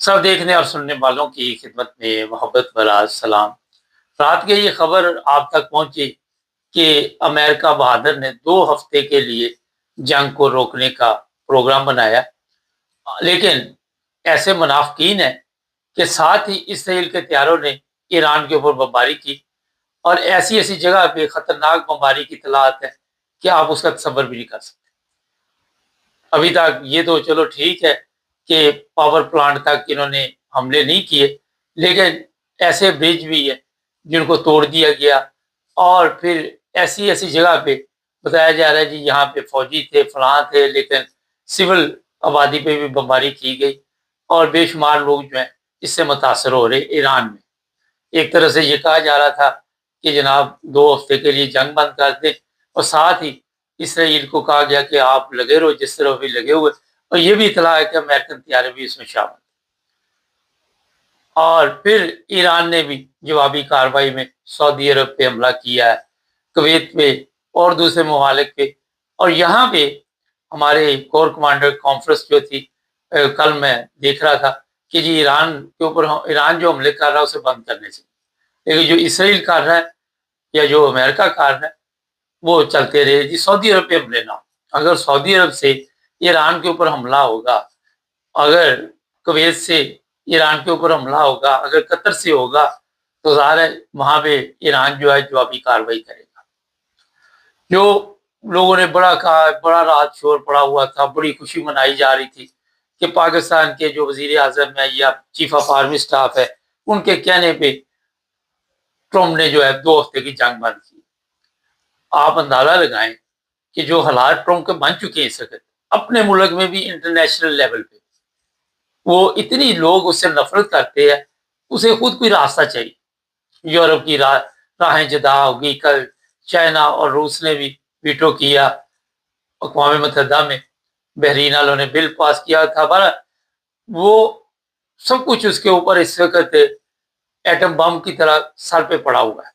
सब देखने और सुनने वालों की खिदमत में मोहब्बत भरा सलाम। रात के ये खबर आप तक पहुंची कि अमेरिका बहादुर ने 2 हफ्ते के लिए जंग को रोकने का प्रोग्राम बनाया, लेकिन ऐसे मुनाफिकीन है कि साथ ही इसराइल के हथियारों ने ईरान के ऊपर बमबारी की, और ऐसी ऐसी जगह पे खतरनाक बमबारी की इतलात है कि आप उसका तसव्वुर भी नहीं कर सकते। अभी तक ये तो चलो ठीक है कि पावर प्लांट तक इन्होंने हमले नहीं किए, लेकिन ऐसे ब्रिज भी है जिनको तोड़ दिया गया, और फिर ऐसी ऐसी जगह पे बताया जा रहा है जी यहाँ पे फौजी थे, फलां थे, लेकिन सिविल आबादी पे भी बमबारी की गई और बेशुमार लोग जो हैं इससे मुतासर हो रहे। ईरान में एक तरह से ये कहा जा रहा था कि जनाब 2 हफ्ते के लिए जंग बंद कर दें, और साथ ही इसराइल को कहा गया कि आप लगे रहो जिस तरह भी लगे हुए, और ये भी इतला है कि अमेरिकन तैयारे भी इसमें शामिल। और फिर ईरान ने भी जवाबी कार्रवाई में सऊदी अरब पे हमला किया है, कुवैत पे और दूसरे ममालिक पे। और यहाँ पे हमारे कोर कमांडर कॉन्फ्रेंस जो थी, कल मैं देख रहा था कि जी ईरान के ऊपर ईरान जो हमले कर रहा है उसे बंद करने से, लेकिन जो इसराइल कर रहा है या जो अमेरिका कर रहा है वो चलते रहे जी। सऊदी अरब पे हमले ना, अगर सऊदी अरब से ईरान के ऊपर हमला होगा, अगर कुवैत से ईरान के ऊपर हमला होगा, अगर कतर से होगा, तो ज़ाहिर है वहाँ पे ईरान जो है जवाबी कार्रवाई करेगा। जो लोगों ने बड़ा कहा, बड़ा रात शोर पड़ा हुआ था, बड़ी खुशी मनाई जा रही थी कि पाकिस्तान के जो वजीर आजम है या चीफ ऑफ आर्मी स्टाफ है, उनके कहने पे ट्रम्प ने जो है 2 हफ्ते की जंग बंद की। आप अंदाजा लगाएं कि जो हालात ट्रम्प के बन चुके हैं इस वक्त अपने मुल्क में भी, इंटरनेशनल लेवल पे वो इतनी लोग उससे नफरत करते हैं, उसे खुद कोई रास्ता चाहिए। यूरोप की राहें जुदा होगी। कल चाइना और रूस ने भी वीटो किया अक़वाम मुत्तहिदा में, बहरीन वालों ने बिल पास किया था। बड़ा वो सब कुछ उसके ऊपर इस वक्त एटम बम की तरह सर पे पड़ा हुआ है,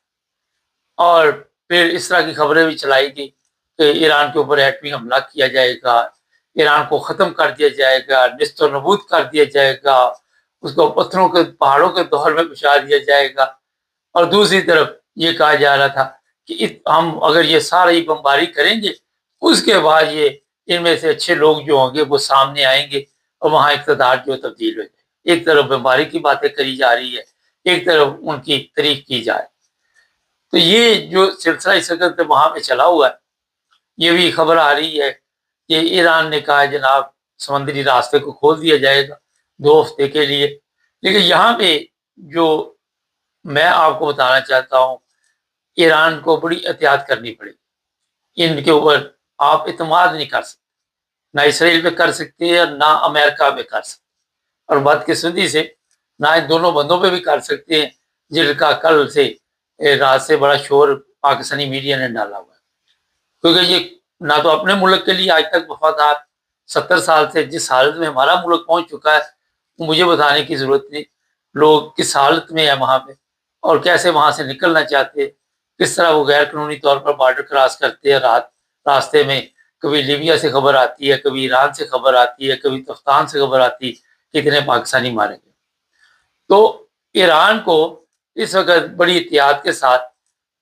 और फिर इस तरह की खबरें भी चलाई गई कि ईरान के ऊपर एटमी हमला किया जाएगा, ईरान को ख़त्म कर दिया जाएगा, निस्त नबूद कर दिया जाएगा, उसको पत्थरों के पहाड़ों के दौर में पहुँचा दिया जाएगा। और दूसरी तरफ ये कहा जा रहा था कि हम अगर ये सारी बमबारी करेंगे, उसके बाद ये इनमें से अच्छे लोग जो होंगे वो सामने आएंगे और वहाँ इक़्तिदार जो तब्दील हो जाए। एक तरफ बमबारी की बातें करी जा रही है, एक तरफ उनकी तारीफ की जाए। तो ये जो सिलसिला इस वक्त वहाँ पे चला हुआ है, ये भी खबर आ रही है कि ईरान ने कहा जनाब समुद्री रास्ते को खोल दिया जाएगा 2 हफ्ते के लिए। लेकिन यहाँ पे जो मैं आपको बताना चाहता हूँ, ईरान को बड़ी एहतियात करनी पड़ेगी। इनके ऊपर आप इतमाद नहीं कर सकते, ना इसराइल पे कर सकते हैं ना अमेरिका पे कर सकते, और बदकिस्मती से ना इन दोनों बंदों पे भी कर सकते हैं जिनका कल से रात से बड़ा शोर पाकिस्तानी मीडिया ने डाला हुआ है। क्योंकि ये ना तो अपने मुल्क के लिए आज तक वफादार, 70 साल से जिस हालत में हमारा मुल्क पहुंच चुका है मुझे बताने की जरूरत नहीं, लोग किस हालत में है वहाँ पे और कैसे वहाँ से निकलना चाहते हैं, किस तरह वो गैर कानूनी तौर पर बॉर्डर क्रॉस करते हैं। रास्ते में कभी लीबिया से खबर आती है, कभी ईरान से खबर आती है, कभी तफ्तान से खबर आती है कितने पाकिस्तानी मारे गए। तो ईरान को इस वक्त बड़ी एहतियात के साथ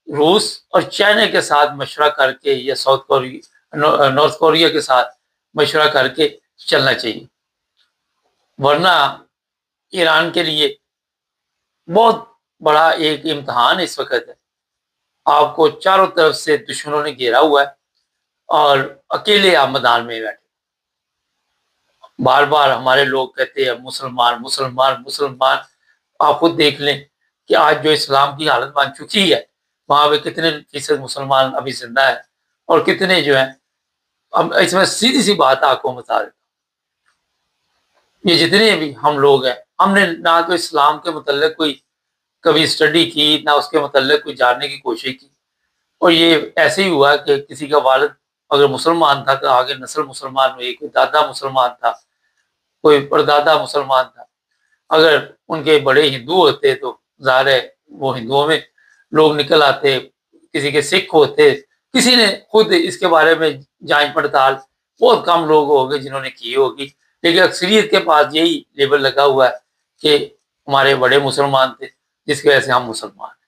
रूस और चाइना के साथ मशवरा करके या नॉर्थ कोरिया के साथ मशवरा करके चलना चाहिए, वरना ईरान के लिए बहुत बड़ा एक इम्तहान इस वक्त है। आपको चारों तरफ से दुश्मनों ने घेरा हुआ है और अकेले आप मैदान में बैठे। बार बार हमारे लोग कहते हैं मुसलमान मुसलमान मुसलमान। आप खुद देख लें कि आज जो इस्लाम की हालत बन चुकी है वहाँ पे कितने फीसद मुसलमान अभी जिंदा है और कितने जो हैं। अब इसमें सीधी सी बात आपको बता देता हूँ, ये जितने भी हम लोग हैं, हमने ना तो इस्लाम के मतलब कोई कभी स्टडी की, ना उसके मतलब कोई जानने की कोशिश की, और ये ऐसे ही हुआ कि किसी का वालिद अगर मुसलमान था तो आगे नस्ल मुसलमान हुई, कोई दादा मुसलमान था, कोई परदादा मुसलमान था। अगर उनके बड़े हिंदू होते तो ज़ाहिर है वो हिंदुओं में लोग निकल आते, किसी के सिख होते, किसी ने खुद इसके बारे में जांच पड़ताल बहुत कम लोग हो गए जिन्होंने की होगी, लेकिन अक्सरियत के पास यही लेबल लगा हुआ है کہ ہمارے بڑے مسلمان تھے جس کی وجہ سے ہم مسلمان ہیں۔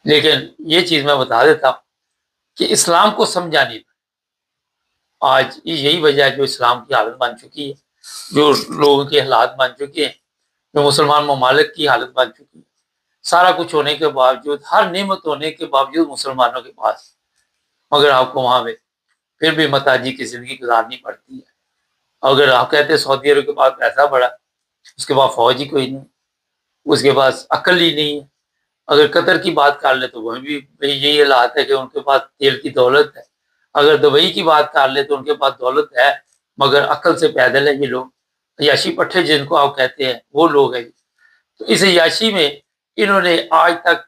لیکن یہ چیز میں بتا دیتا ہوں کہ اسلام کو سمجھا نہیں، آج یہی وجہ ہے جو اسلام کی حالت بن چکی ہے، جو لوگوں کی حالات بن چکی ہیں، جو مسلمان ممالک کی حالت بن چکی ہے۔ سارا کچھ ہونے کے باوجود، ہر نعمت ہونے کے باوجود مسلمانوں کے پاس، مگر آپ کو وہاں پہ پھر بھی محتاجی کی زندگی گزارنی پڑتی ہے۔ اگر آپ کہتے ہیں سعودی عرب کے پاس پیسہ بڑا، اس کے بعد فوج ہی کوئی نہیں، اس کے پاس عقل ہی نہیں ہے۔ اگر قطر کی بات کر لے تو وہ بھی یہی حالات ہے کہ ان کے پاس تیل کی دولت ہے۔ اگر دبئی کی بات کر لے تو ان کے پاس دولت ہے مگر عقل سے پیدل ہے یہ لوگ، عیاشی پٹھے جن کو آپ کہتے ہیں وہ لوگ ہیں۔ تو اس عیاشی میں انہوں نے آج تک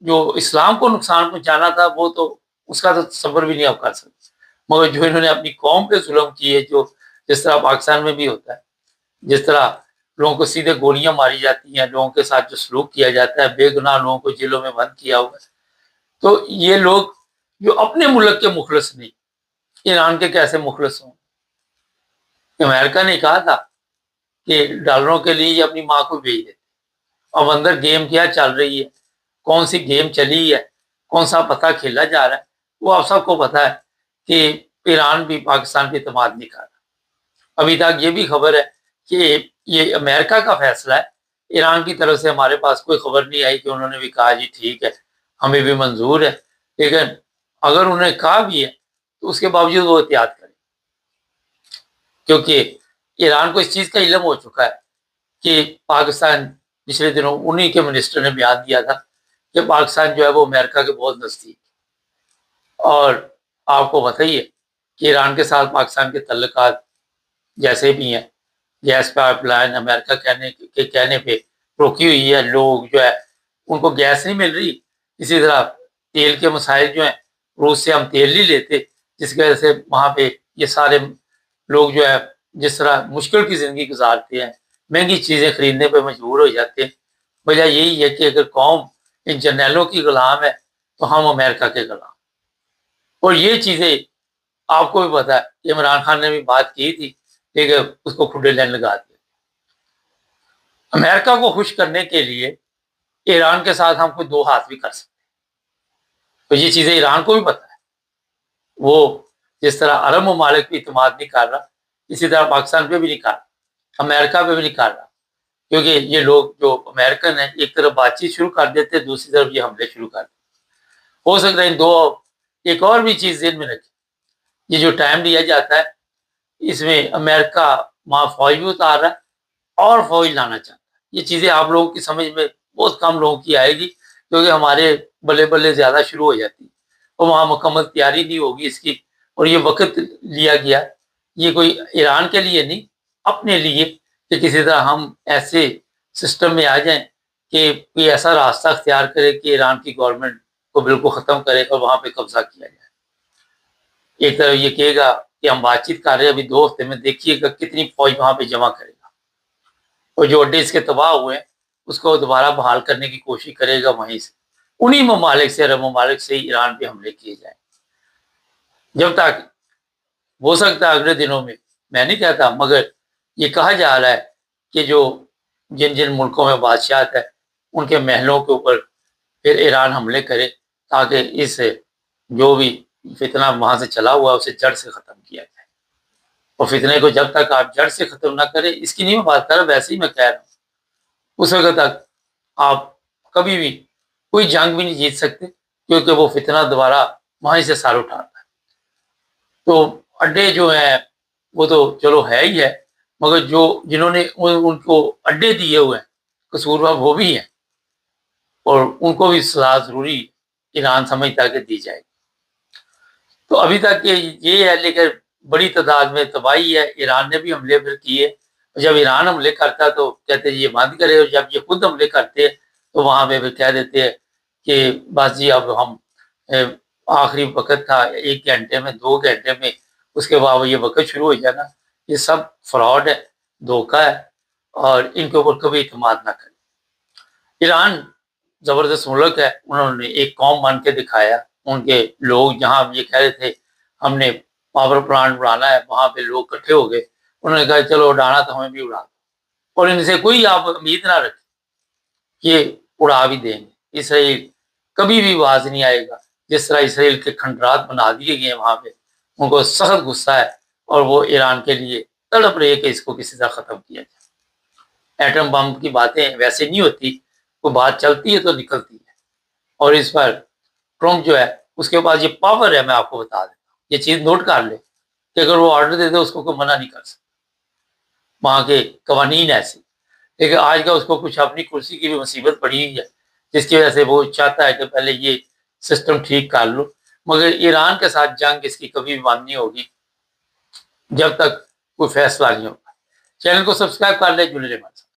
جو اسلام کو نقصان پہنچانا تھا وہ تو اس کا تو تصور بھی نہیں آپ کر سکتے، مگر جو انہوں نے اپنی قوم پہ ظلم کیے، جو جس طرح پاکستان میں بھی ہوتا ہے، جس طرح لوگوں کو سیدھے گولیاں ماری جاتی ہیں، لوگوں کے ساتھ جو سلوک کیا جاتا ہے، بے گناہ لوگوں کو جیلوں میں بند کیا ہوا ہے، تو یہ لوگ جو اپنے ملک کے مخلص نہیں، ایران کے کیسے مخلص ہوں؟ امریکہ نے کہا تھا کہ ڈالروں کے لیے یہ اپنی ماں کو بھیج دیتے، اب اندر گیم کیا چل رہی ہے، کون سی گیم چلی ہے، کون سا پتہ کھیلا جا رہا ہے، وہ آپ سب کو پتہ ہے کہ ایران بھی پاکستان پہ اعتماد نہیں کر رہا۔ ابھی تک یہ بھی خبر ہے کہ یہ امریکہ کا فیصلہ ہے، ایران کی طرف سے ہمارے پاس کوئی خبر نہیں آئی کہ انہوں نے بھی کہا جی ٹھیک ہے ہمیں بھی منظور ہے، لیکن اگر انہوں نے کہا بھی ہے تو اس کے باوجود وہ احتیاط کریں، کیونکہ ایران کو اس چیز کا علم ہو چکا ہے کہ پاکستان، پچھلے دنوں انہی کے منسٹر نے بیان دیا تھا کہ پاکستان جو ہے وہ امریکہ کے بہت نزدیک، اور آپ کو پتہ ہی ہے کہ ایران کے ساتھ پاکستان کے تعلقات جیسے بھی ہیں، گیس پائپ لائن امریکہ کے کہنے پہ روکی ہوئی ہے، لوگ جو ہے ان کو گیس نہیں مل رہی، اسی طرح تیل کے مسائل جو ہیں، روس سے ہم تیل نہیں لیتے، جس کی وجہ سے وہاں پہ یہ سارے لوگ جو ہے جس طرح مشکل کی زندگی گزارتے ہیں، مہنگی چیزیں خریدنے پہ مجبور ہو جاتے ہیں۔ وجہ یہی ہے کہ اگر قوم ان جرنیلوں کی غلام ہے تو ہم امریکہ کے غلام، اور یہ چیزیں آپ کو بھی پتا ہے کہ عمران خان نے بھی بات کی تھی لیکن اس کو کھڈے لین لگا دیا۔ امریکہ کو خوش کرنے کے لیے ایران کے ساتھ ہم کوئی دو ہاتھ بھی کر سکتے ہیں، تو یہ چیزیں ایران کو بھی پتا ہے، وہ جس طرح عرب ممالک پہ اعتماد نہیں کر رہا اسی طرح پاکستان پہ بھی نہیں کر رہا، امریکہ پہ بھی نہیں کر رہا، کیونکہ یہ لوگ جو امریکن ہیں ایک طرف بات چیت شروع کر دیتے، دوسری طرف یہ حملے شروع کر دیتے۔ ہو سکتا ہے ان دو، ایک اور بھی چیز ذہن میں رکھیں، یہ جو ٹائم لیا جاتا ہے اس میں امریکہ وہاں فوج بھی اتار رہا ہے اور فوج لانا چاہتا ہے۔ یہ چیزیں آپ لوگوں کی سمجھ میں بہت کم لوگوں کی آئے گی، کیونکہ ہمارے بلے بلے زیادہ شروع ہو جاتی ہے اور وہاں مکمل تیاری نہیں ہوگی اس کی، اور یہ وقت لیا گیا، یہ کوئی ایران کے لیے نہیں، اپنے لیے، کہ کسی طرح ہم ایسے سسٹم میں آ جائیں کہ کوئی ایسا راستہ اختیار کرے کہ ایران کی گورنمنٹ کو بالکل ختم کرے اور وہاں پہ قبضہ کیا جائے۔ ایک طرف یہ کہے گا کہ ہم بات چیت کر رہے ہیں، ابھی 2 ہفتے میں دیکھیے گا کتنی فوج وہاں پہ جمع کرے گا، اور جو اڈے اس کے تباہ ہوئے ہیں اس کو دوبارہ بحال کرنے کی کوشش کرے گا، وہیں سے انہی ممالک سے، عرب ممالک سے ہی ایران پہ حملے کیے جائیں۔ جب تک ہو سکتا ہے اگلے دنوں میں نہیں کہتا، مگر یہ کہا جا رہا ہے کہ جو جن ملکوں میں بادشاہت ہے ان کے محلوں کے اوپر پھر ایران حملے کرے تاکہ اس جو بھی فتنہ وہاں سے چلا ہوا اسے جڑ سے ختم کیا جائے، اور فتنے کو جب تک آپ جڑ سے ختم نہ کریں، اس کی نہیں میں بات کر رہا، ویسے ہی میں کہہ رہا ہوں، اس وقت تک آپ کبھی بھی کوئی جنگ بھی نہیں جیت سکتے، کیونکہ وہ فتنہ دوبارہ وہیں سے سار اٹھاتا ہے۔ تو اڈے جو ہیں وہ تو چلو ہے ہی ہے، مگر جنہوں نے ان کو اڈے دیے ہوئے ہیں قصوروار وہ بھی ہیں، اور ان کو بھی سزا ضروری ایران سمجھتا کہ دی جائے گی۔ تو ابھی تک یہ ہے، لیکن بڑی تعداد میں تباہی ہے، ایران نے بھی حملے پھر کیے، جب ایران حملے کرتا تو کہتے یہ بند کرے، اور جب یہ خود حملے کرتے تو وہاں پہ کہہ دیتے ہیں کہ بس جی اب ہم آخری وقت تھا، 1 گھنٹے میں 2 گھنٹے میں، اس کے بعد یہ وقت شروع ہو جانا۔ یہ سب فراڈ ہے، دھوکہ ہے، اور ان کے اوپر کبھی اعتماد نہ کریں۔ ایران زبردست ملک ہے، انہوں نے ایک قوم بن کے دکھایا، ان کے لوگ جہاں یہ کہہ رہے تھے ہم نے پاور پلانٹ اڑانا ہے، وہاں پہ لوگ اکٹھے ہو گئے، انہوں نے کہا چلو اڑانا تو ہمیں بھی اڑا دو، اور इनसे कोई आप उम्मीद ना रखें कि ये उड़ा भी देंगे। इसराइल कभी भी बाज नहीं आएगा। जिस तरह इसराइल के खंडरात बना दिए गए वहां पे, उनको सख्त गुस्सा है और वो ईरान के लिए तड़प रहे कि इसको किसी तरह खत्म किया जाए। एटम बम की बातें वैसे नहीं होती, वो बात चलती है तो निकलती है। और इस पर ट्रम्प जो है उसके पास ये पावर है, मैं आपको बता देता हूँ, ये चीज नोट कर ले कि अगर वो ऑर्डर दे दे उसको कोई मना नहीं कर सकता। वहां के कवानीन ऐसे। लेकिन आज का उसको कुछ अपनी कुर्सी की भी मुसीबत पड़ी हुई है, जिसकी वजह से वो चाहता है कि पहले ये सिस्टम ठीक कर लो। मगर ईरान के साथ जंग इसकी कभी भी बंद नहीं होगी जब तक कोई फैसला नहीं होगा। चैनल को सब्सक्राइब कर ले, जुड़े रहे।